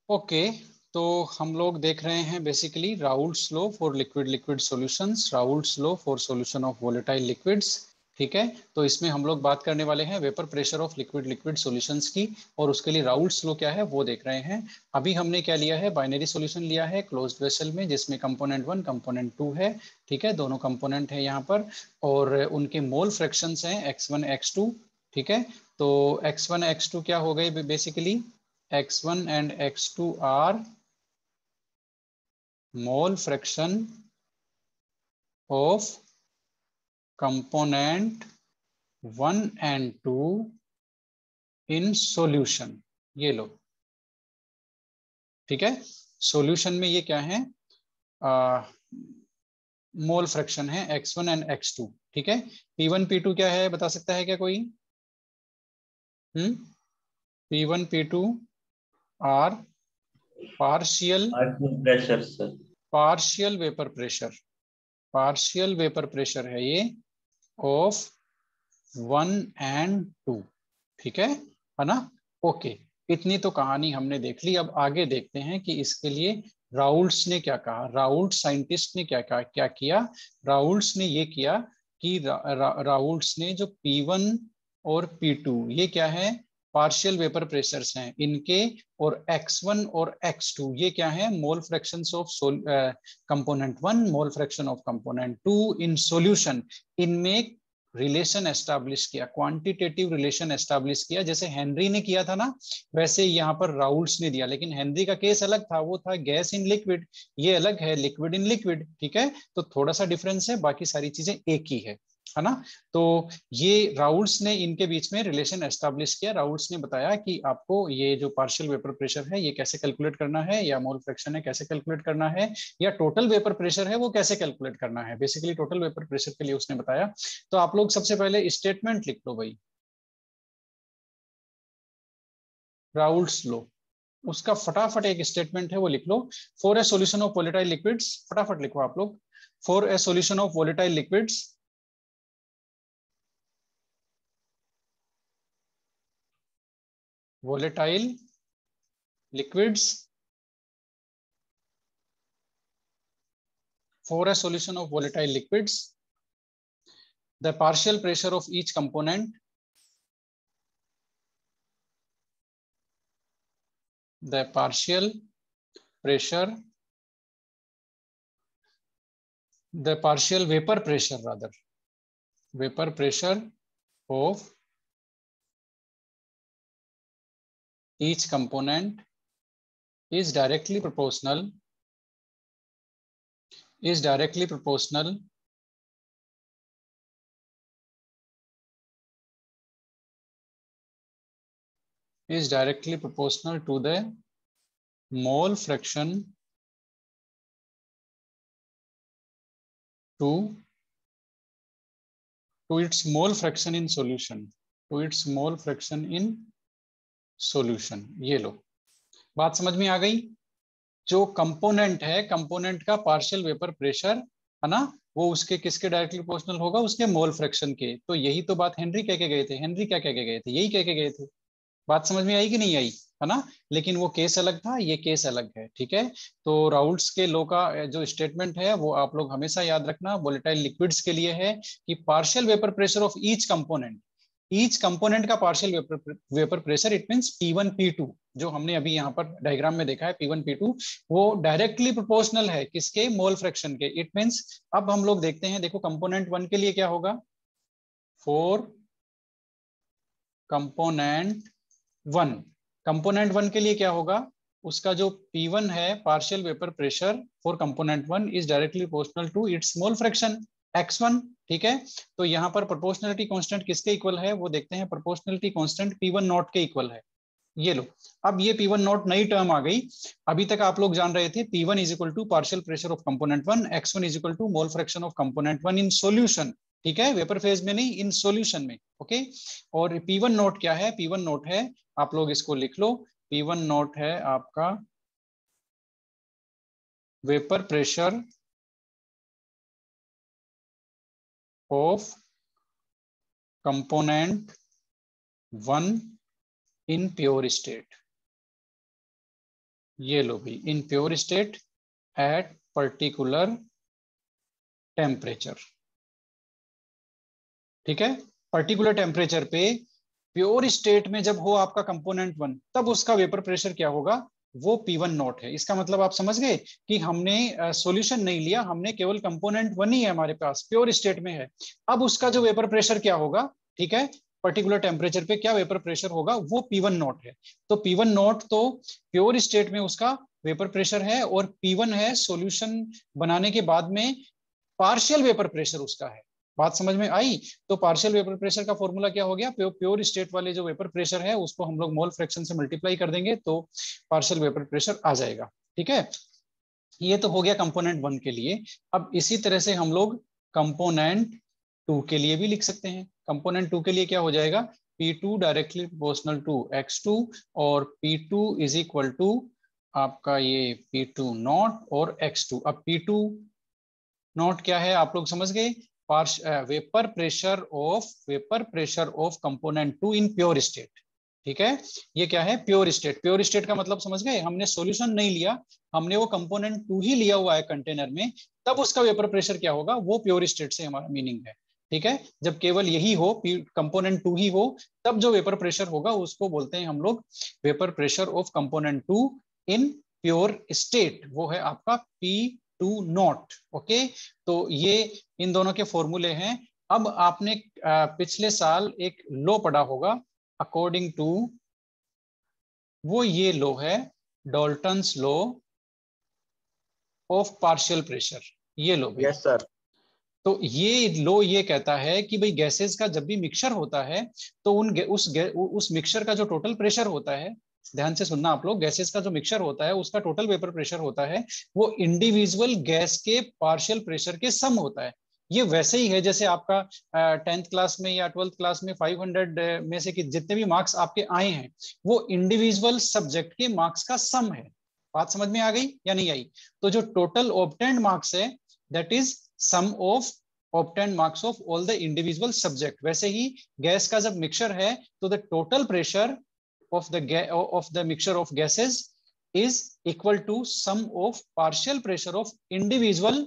Okay, तो हम लोग देख रहे हैं basically Raoult's law for liquid liquid solutions, Raoult's law for solution of volatile liquids. ठीक है, तो इसमें हम लोग बात करने वाले हैं vapour pressure of liquid liquid solutions की, और उसके लिए राउल्ट्स लॉ क्या है वो देख रहे हैं। अभी हमने क्या लिया है, बाइनरी सॉल्यूशन लिया है क्लोज्ड वेसल में, जिसमें कंपोनेंट 1 कंपोनेंट 2 है। ठीक है, दोनों कंपोनेंट है यहाँ पर, और उनके मोल फ्रैक्शंस हैं x1 x2। ठीक है, तो x1 x2 क्या हो गए basically, x1 and x2 are mole fraction of component 1 and 2 in solution। ये लो, ठीक है। सॉल्यूशन में ये क्या है, मोल फ्रैक्शन है x1 एंड x2। ठीक है, p1 p2 क्या है बता सकता है क्या कोई? p1 p2 are partial pressure sir. Partial vapour pressure, partial vapour pressure है ये ऑफ 1 एंड 2। ठीक है ना? ओके, इतनी तो कहानी हमने देख ली। अब आगे देखते हैं कि इसके लिए राउल्ट्स ने क्या कहा। राउल्ट साइंटिस्ट ने क्या किया। राउल्ट्स ने ये किया कि राउल्ट्स ने जो P1 और P2 ये क्या है, पार्शियल वेपर प्रेशर्स हैं इनके, और x1 और x2 ये क्या है, mole fractions of component 1, mole fraction of component 2 in solution. इनमें रिलेशन एस्टैब्लिश किया, क्वांटिटेटिव रिलेशन एस्टैब्लिश किया, जैसे हेनरी ने किया था ना, वैसे यहाँ पर राउल्ट्स ने दिया। लेकिन हेनरी का केस अलग था, वो था गैस इन लिक्विड, ये अलग है लिक्विड इन लिक्विड। ठीक है, तो थोड़ा सा डिफरेंस है, बाकी सारी चीजें एक ही है ना? तो ये राउल्ट्स ने इनके बीच में रिलेशन एस्टैब्लिश किया। राउल्ट्स ने बताया कि आपको ये जो पार्शियल वेपर प्रेशर है ये कैसे कैलकुलेट करना है, या मोल फ्रैक्शन है कैसे कैलकुलेट करना है, या टोटल वेपर प्रेशर है वो कैसे कैलकुलेट करना है। बेसिकली टोटल वेपर प्रेशर के लिए उसने बताया। तो आप लोग सबसे पहले स्टेटमेंट लिख लो भाई, राउल्ट्स लो, उसका फटाफट एक स्टेटमेंट है वो लिख लो। For a solution of volatile liquids, फटाफट लिखो आप लोग। For a solution of volatile liquids, volatile liquids, for a solution of volatile liquids, the partial pressure of each component, the partial pressure, the partial vapor pressure rather, vapor pressure of each component is directly proportional, is directly proportional is directly proportional to the mole fraction to its mole fraction in solution, to its mole fraction in solution। ये लो, बात समझ में आ गई? जो component है, component का partial vapour pressure है ना, वो उसके किसके डायरेक्टली प्रोपोर्शनल होगा, उसके मोल फ्रैक्शन के। तो यही तो बात हेनरी कह के गए थे। हेनरी क्या कह के गए थे, यही कह के गए थे। बात समझ में आई कि नहीं आई, है ना? लेकिन वो केस अलग था, ये केस अलग है। ठीक है, तो राउल्ट्स के लॉ का जो स्टेटमेंट है वो आप लोग हमेशा याद रखना, वोलेटाइल लिक्विड्स के लिए है कि partial vapour pressure of each component का partial vapour pressure, it means P1 P2, जो हमने अभी यहाँ पर डायग्राम में देखा है P1 P2, वो डायरेक्टली प्रोपोर्शनल है किसके, मोल फ्रैक्शन के। इट मींस अब हम लोग देखते हैं, देखो कंपोनेंट 1 के लिए क्या होगा, फॉर कंपोनेंट 1, कंपोनेंट 1 के लिए क्या होगा, उसका जो P1 है partial vapour pressure for component 1 is directly proportional to its mole fraction x1। ठीक है, तो यहाँ पर प्रोपोर्शनलिटी कांस्टेंट किसके इक्वल है वो देखते हैं, प्रोपोर्शनलिटी कांस्टेंट P1 नॉट के इक्वल है। ये लो, अब ये P1 नॉट नई टर्म आ गई। अभी तक आप लोग जान रहे थे P1 is equal to partial pressure of component 1, x1 is equal to mole fraction of component 1 in solution. ठीक है, वेपर फेज में नहीं, इन सॉल्यूशन में। ओके, और P1 नोट क्या है, P1 नोट है, आप लोग इसको लिख लो, P1 नोट है आपका vapour pressure of component 1 in pure state. ये लो भाई, इन pure state at particular temperature. ठीक है, पर्टिकुलर टेम्परेचर पे प्योर स्टेट में जब हो आपका कंपोनेंट वन, तब उसका वेपर प्रेशर क्या होगा, वो P1 नॉट है। इसका मतलब आप समझ गए कि हमने सॉल्यूशन नहीं लिया, हमने केवल कंपोनेंट वन ही है हमारे पास, प्योर स्टेट में है। अब उसका जो वेपर प्रेशर क्या होगा, ठीक है, पर्टिकुलर टेम्परेचर पे क्या वेपर प्रेशर होगा, वो P1 नॉट है। तो P1 नॉट तो प्योर स्टेट में उसका वेपर प्रेशर है, और P1 है सॉल्यूशन बनाने के बाद में पार्शियल वेपर प्रेशर उसका है। बात समझ में आई? तो पार्शियल वेपर प्रेशर का फॉर्मूला क्या हो गया, प्योर स्टेट वाले जो वेपर प्रेशर है उसको हम लोग मोल फ्रैक्शन से मल्टीप्लाई कर देंगे तो पार्शियल वेपर प्रेशर आ जाएगा। ठीक है, ये तो हो गया कंपोनेंट वन के लिए। अब इसी तरह से हम लोग कंपोनेंट टू के लिए भी लिख सकते हैं। कंपोनेंट टू के लिए क्या हो जाएगा, P2 directly proportional to X2, और P2 इज इक्वल टू आपका ये P2 नॉट और X2। अब P2 नोट क्या है आप लोग समझ गए, vapour pressure of component two in pure state. ठीक है, ये क्या है, प्योर स्टेट। प्योर स्टेट का मतलब समझ गए, हमने सॉल्यूशन नहीं लिया, हमने वो कंपोनेंट टू ही लिया हुआ है कंटेनर में, तब उसका वेपर प्रेशर क्या होगा, वो प्योर स्टेट से हमारा मीनिंग है। ठीक है, जब केवल यही हो, कंपोनेंट टू ही हो, तब जो वेपर प्रेशर होगा उसको बोलते हैं हम लोग vapour pressure of component two in pure state, वो है आपका P2 नॉट। ओके, तो ये इन दोनों के फॉर्मूले हैं। अब आपने पिछले साल एक लॉ पढ़ा होगा, अकॉर्डिंग टू, वो ये लॉ है Dalton's law of partial pressure. ये लो भाई। Yes sir. तो ये लो ये कहता है कि भाई गैसेस का जब भी मिक्सचर होता है, तो उस मिक्सचर का जो टोटल प्रेशर होता है, ध्यान से सुनना आप लोग, गैसेस का जो मिक्सचर होता है उसका टोटल वेपर प्रेशर होता है, वो इंडिविजुअल गैस के पार्शियल प्रेशर के सम होता है। ये वैसे ही है जैसे आपका 10th क्लास में या 12th क्लास में 500 में से कि जितने भी मार्क्स आपके आए हैं, वो इंडिविजुअल सब्जेक्ट के मार्क्स का सम है। बात समझ में आ गई या नहीं आई? तो जो टोटल ऑब्टेन्ड मार्क्स है, that is sum of obtained marks of all the individual subject. वैसे ही गैस का जब मिक्सचर है, तो the total pressure of the mixture of gases is equal to sum of partial pressure of individual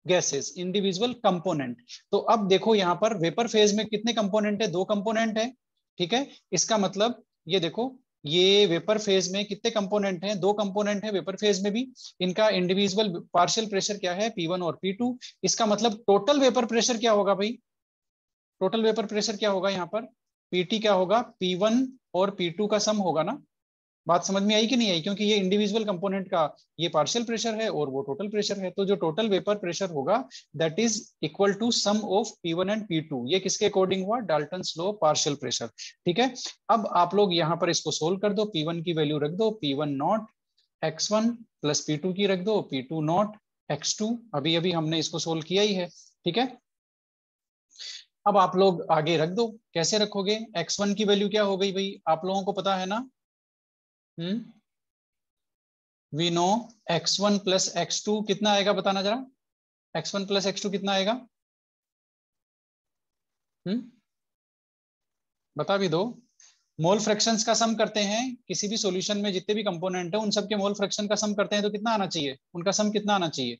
gases, individual component। तो अब देखो यहाँ पर वेपर फेज में कितने कंपोनेंट है, दो कंपोनेंट है। ठीक है, इसका मतलब ये देखो, ये वेपर फेज में कितने कंपोनेंट हैं, दो कंपोनेंट है वेपर फेज में भी। इनका इंडिविजुअल पार्शियल प्रेशर क्या है, P1 और P2। इसका मतलब टोटल वेपर प्रेशर क्या होगा भाई, टोटल वेपर प्रेशर क्या होगा यहाँ पर, P क्या होगा, P1 और P2 का सम होगा ना। बात समझ में आई कि नहीं आई? क्योंकि ये इंडिविजुअल कंपोनेंट का ये पार्शियल प्रेशर है और वो टोटल प्रेशर है, तो जो टोटल वेपर प्रेशर होगा that is equal to sum of P1 and P2। ये किसके अकॉर्डिंग हुआ, डाल्टन्स लॉ पार्शियल प्रेशर। ठीक है, अब आप लोग यहाँ पर इसको सोल्व कर दो, P1 की वैल्यू रख दो P1 not X1 plus P2 की रख दो P2 नॉट X2। अभी अभी हमने इसको सोल्व किया ही है। ठीक है, अब आप लोग आगे रख दो, कैसे रखोगे, X1 की वैल्यू क्या हो गई भाई, आप लोगों को पता है ना। We know X1 plus X2 कितना आएगा, बताना जरा, X1 प्लस X2 कितना आएगा? बता भी दो। मोल फ्रैक्शंस का सम करते हैं किसी भी सॉल्यूशन में, जितने भी कंपोनेंट है उन सब के मोल फ्रैक्शन का सम करते हैं, तो कितना आना चाहिए, उनका सम कितना आना चाहिए,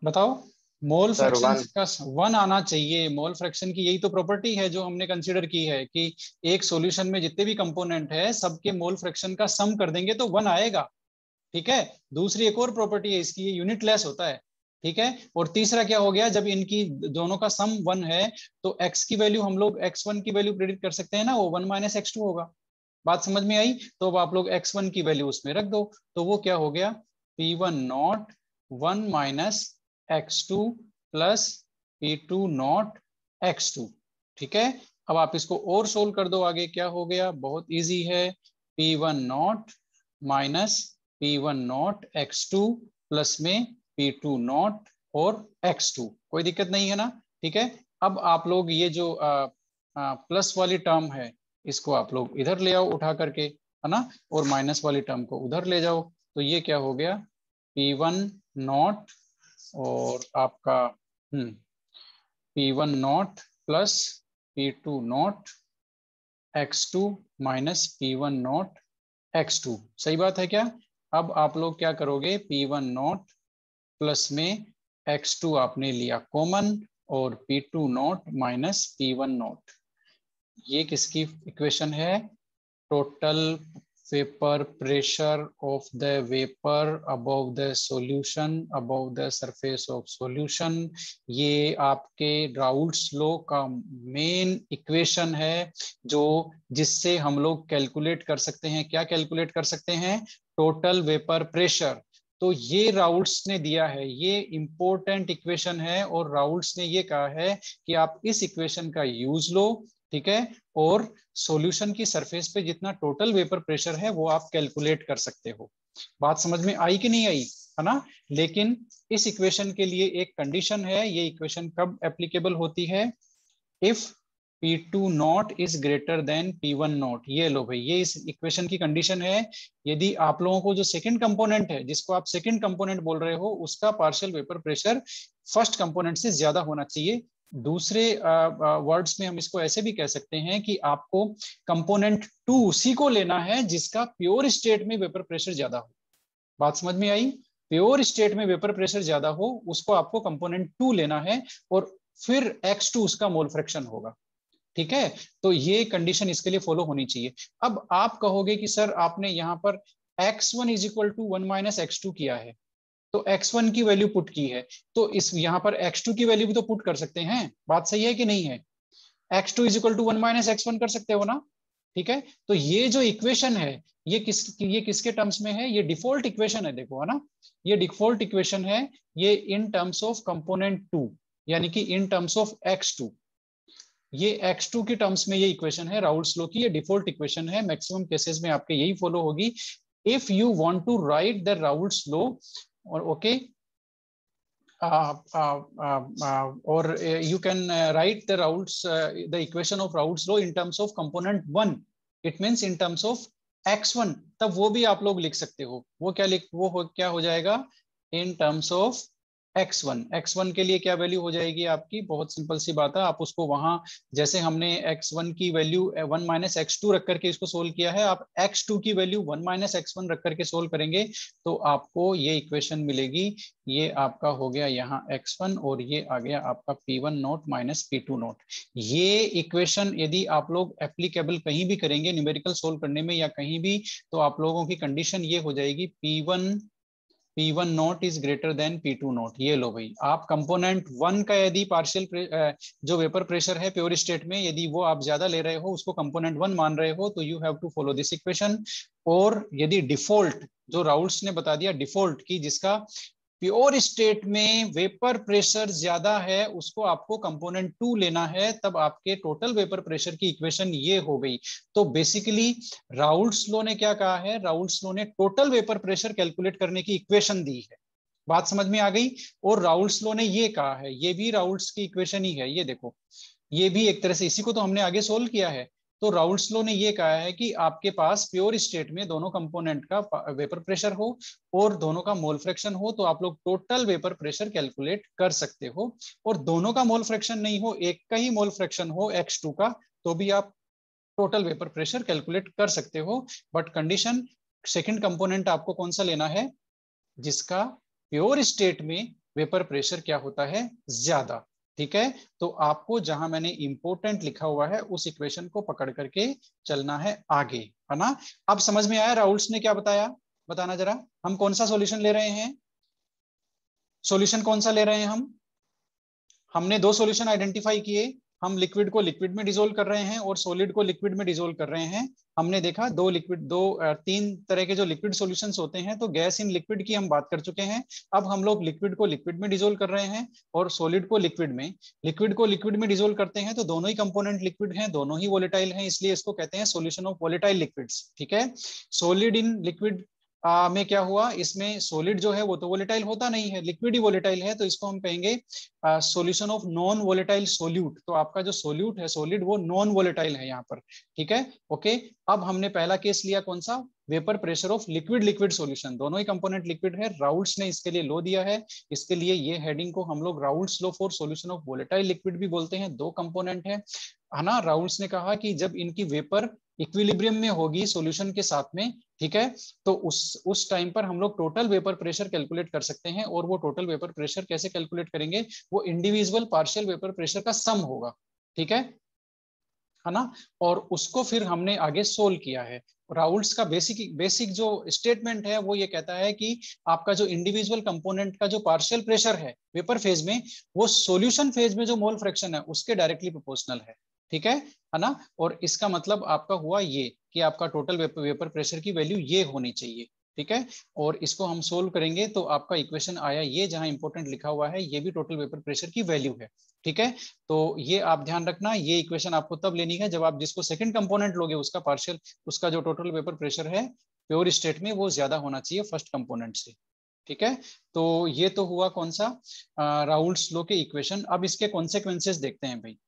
बताओ। मोल सर फ्रैक्शन 1। का वन आना चाहिए। मोल फ्रैक्शन की यही तो प्रॉपर्टी है जो हमने कंसीडर की है कि एक सॉल्यूशन में जितने भी कंपोनेंट है सबके मोल फ्रैक्शन का सम कर देंगे तो वन आएगा। ठीक है, दूसरी एक और प्रॉपर्टी है इसकी, ये यूनिट लेस होता है। ठीक है, और तीसरा क्या हो गया, जब इनकी दोनों का सम वन है, तो x की वैल्यू हम लोग x1 की वैल्यू प्रेडिक्ट कर सकते हैं ना, वो 1 माइनस x2 होगा। बात समझ में आई? तो अब आप लोग x1 की वैल्यू उसमें रख दो, तो वो क्या हो गया, P1 not 1 minus x2 plus P2 not x2। ठीक है, अब आप इसको और सोल्व कर दो, आगे क्या हो गया, बहुत इजी है, P1 not minus P1 not X2 plus में P2 नॉट और X2। कोई दिक्कत नहीं है ना। ठीक है, अब आप लोग ये जो प्लस वाली टर्म है, इसको आप लोग इधर ले आओ उठा करके, है ना, और माइनस वाली टर्म को उधर ले जाओ। तो ये क्या हो गया, P1 नॉट और आपका P1 not plus P2 not x2 minus P1 not x2। सही बात है क्या? अब आप लोग क्या करोगे, P1 नॉट प्लस में x2 आपने लिया कॉमन और P2 not minus P1 not. ये किसकी इक्वेशन है? Total vapour pressure of the vapour above the solution, above the surface of solution. ये आपके राउल्ट्स लॉ का मेन इक्वेशन है, जो जिससे हम लोग कैलकुलेट कर सकते हैं। क्या कैलकुलेट कर सकते हैं? Total vapour pressure. तो ये राउल्ट्स ने दिया है, ये इंपॉर्टेंट इक्वेशन है, और राउल्ट्स ने ये कहा है कि आप इस इक्वेशन का यूज लो, ठीक है, और सॉल्यूशन की सरफेस पे जितना टोटल वेपर प्रेशर है वो आप कैलकुलेट कर सकते हो। बात समझ में आई कि नहीं आई, है ना? लेकिन इस इक्वेशन के लिए एक कंडीशन है। ये इक्वेशन कब एप्लीकेबल होती है? If P2 not is greater than P1 not. ये लो भाई, ये इस इक्वेशन की कंडीशन है। यदि आप लोगों को जो सेकंड कंपोनेंट है, जिसको आप सेकंड कंपोनेंट बोल रहे हो, उसका partial vapour pressure first component से ज्यादा होना चाहिए। दूसरे वर्ड्स में हम इसको ऐसे भी कह सकते हैं कि आपको कंपोनेंट 2 उसी को लेना है जिसका प्योर स्टेट में वेपर प्रेशर ज्यादा हो। बात समझ में आई? प्योर स्टेट में वेपर प्रेशर ज्यादा हो, उसको आपको कंपोनेंट 2 लेना है, और फिर x2 उसका मोल फ्रैक्शन होगा। ठीक है, तो ये कंडीशन इसके लिए फॉलो होनी चाहिए। अब आप कहोगे कि सर आपने यहाँ पर x1 is equal to 1 minus x2 किया है, तो x1 की वैल्यू पुट की है, तो इस यहाँ पर x2 की वैल्यू भी तो पुट कर सकते हैं। बात सही है कि नहीं है? x2 is equal to 1 minus x1 कर सकते हो ना? ठीक है, तो ये जो इक्वेशन है, ये किसके टर्म्स में है? ये डिफॉल्ट इक्वेशन है, देखो, है ना? ये डिफॉल्ट इक्वेशन है, ये इन टर्म्स ऑफ कंपोनेंट 2, यानी कि इन टर्म्स ऑफ x2। ये x2 की टर्म्स में ये इक्वेशन है राउल्ट्स लॉ की, ये डिफॉल्ट इक्वेशन है। मैक्सिमम केसेस में आपके यही फॉलो होगी। If you want to write the Raoult's law, और okay, or you can write the Raoult's the equation of Raoult's law in terms of component 1, it means in terms of x1, तब वो भी आप लोग लिख सकते हो। वो क्या हो जाएगा? in terms of x1 के लिए क्या वैल्यू हो जाएगी आपकी? बहुत सिंपल सी बात है, आप उसको वहां, जैसे हमने x1 की वैल्यू 1 माइनस x2 रख करके इसको सोल्व किया है, आप x2 की वैल्यू 1 माइनस x1 रख करके सोल्व करेंगे तो आपको ये इक्वेशन मिलेगी। ये आपका हो गया यहाँ x1, और ये आ गया आपका P1 not minus P2 not. ये इक्वेशन यदि आप लोग एप्लीकेबल कहीं भी करेंगे न्यूमेरिकल सोल्व करने में या कहीं भी, तो आप लोगों की कंडीशन ये हो जाएगी, P1 not is greater than P2 not. ये लो भाई, आप कंपोनेंट 1 का यदि पार्शियल जो वेपर प्रेशर है प्योर स्टेट में, यदि वो आप ज्यादा ले रहे हो, उसको कंपोनेंट 1 मान रहे हो, तो you have to follow this equation. और यदि डिफॉल्ट, जो राउल्ट्स ने बता दिया डिफॉल्ट की, जिसका प्योर स्टेट में वेपर प्रेशर ज्यादा है, उसको आपको कंपोनेंट 2 लेना है, तब आपके टोटल वेपर प्रेशर की इक्वेशन ये हो गई। तो बेसिकली राउल्ट्स लॉ ने क्या कहा है? राउल्ट्स लॉ ने टोटल वेपर प्रेशर कैलकुलेट करने की इक्वेशन दी है। बात समझ में आ गई? और राउल्ट्स लॉ ने ये कहा है, ये भी राउल्ट्स की इक्वेशन ही है, ये देखो, ये भी एक तरह से इसी को तो हमने आगे सोल्व किया है। तो राउल्ट्स लॉ ने ये कहा है कि आपके पास प्योर स्टेट में दोनों कंपोनेंट का वेपर प्रेशर हो और दोनों का मोल फ्रैक्शन हो, तो आप लोग टोटल वेपर प्रेशर कैलकुलेट कर सकते हो। और दोनों का मोल फ्रैक्शन नहीं हो, एक का ही मोल फ्रैक्शन हो x2 का, तो भी आप टोटल वेपर प्रेशर कैलकुलेट कर सकते हो। बट कंडीशन, सेकंड कंपोनेंट आपको कौन सा लेना है? जिसका प्योर स्टेट में वेपर प्रेशर क्या होता है? ज्यादा। ठीक है, तो आपको जहां मैंने इंपोर्टेंट लिखा हुआ है उस इक्वेशन को पकड़ करके चलना है आगे, है ना? अब समझ में आया राउल्ट्स ने क्या बताया? बताना जरा, हम कौन सा सॉल्यूशन ले रहे हैं? सॉल्यूशन कौन सा ले रहे हैं हम? हमने दो सॉल्यूशन आइडेंटिफाई किए। हम लिक्विड को लिक्विड में डिसोल्व कर रहे हैं और सॉलिड को लिक्विड में डिसोल्व कर रहे हैं। हमने देखा तीन तरह के जो लिक्विड सॉल्यूशंस होते हैं, तो गैस इन लिक्विड की हम बात कर चुके हैं। अब हम लोग लिक्विड को लिक्विड में डिसोल्व कर रहे हैं और सॉलिड को लिक्विड में। लिक्विड को लिक्विड में डिसोल्व करते हैं तो दोनों ही कंपोनेंट लिक्विड हैं, दोनों ही वोलेटाइल हैं, इसलिए इसको कहते हैं सॉल्यूशन ऑफ वोलेटाइल लिक्विड्स। ठीक है, सॉलिड इन लिक्विड में क्या हुआ? इसमें सॉलिड जो है वो तो वोलेटाइल होता नहीं है, लिक्विड ही वोलेटाइल है, तो इसको हम कहेंगे solution of non volatile solute. तो आपका जो सोल्यूट है सॉलिड, वो नॉन वोलेटाइल है यहाँ पर। ठीक है, ओके। अब हमने पहला केस लिया कौन सा? Vapour pressure of liquid liquid solution, दोनों ही कंपोनेंट लिक्विड है। राउल्ट्स ने इसके लिए लो दिया है, इसके लिए ये हेडिंग को हम लोग Raoult's low for solution of volatile liquid भी बोलते हैं। दो कंपोनेंट है, है ना, राउल्स ने कहा कि जब इनकी वेपर इक्विलिब्रियम में होगी सॉल्यूशन के साथ में, ठीक है, तो उस टाइम पर हम लोग टोटल वेपर प्रेशर कैलकुलेट कर सकते हैं। और वो टोटल वेपर प्रेशर कैसे कैलकुलेट करेंगे, वो इंडिविजुअल पार्शियल वेपर प्रेशर का सम होगा, ठीक है ना। और उसको फिर हमने आगे सोल्व किया है। राउल्स का बेसिक जो स्टेटमेंट है वो ये कहता है कि आपका जो इंडिविजुअल कंपोनेंट का जो पार्शियल प्रेशर है वेपर फेज में, वो सॉल्यूशन फेज में जो मोल फ्रैक्शन है उसके डायरेक्टली प्रोपोर्शनल है, ठीक है ना। और इसका मतलब आपका हुआ ये कि आपका टोटल वेपर प्रेशर की वैल्यू ये होनी चाहिए, ठीक है। और इसको हम सोल्व करेंगे तो आपका इक्वेशन आया ये, जहां इंपॉर्टेंट लिखा हुआ है ये भी टोटल वेपर प्रेशर की वैल्यू है, ठीक है। तो ये आप ध्यान रखना, ये इक्वेशन आपको तब लेनी है जब आप जिसको सेकंड कंपोनेंट लोगे उसका पार्शियल, उसका जो टोटल वेपर प्रेशर है प्योर स्टेट में वो ज्यादा होना चाहिए फर्स्ट कंपोनेंट से, ठीक है। तो ये तो हुआ कौन सा, राउल्स लॉ के इक्वेशन। अब इसके कॉन्सेक्वेंसेस देखते हैं भाई।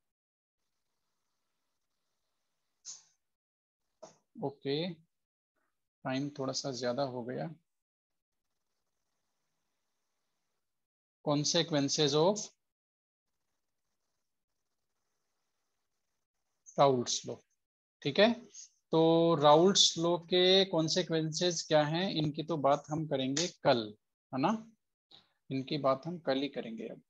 ओके, टाइम थोड़ा सा ज्यादा हो गया। कॉन्सेक्वेंसेज ऑफ राउल्स लॉ, ठीक है। तो राउल्स लॉ के कॉन्सेक्वेंसेज क्या हैं, इनकी तो बात हम करेंगे कल, है ना, इनकी बात हम कल ही करेंगे अब।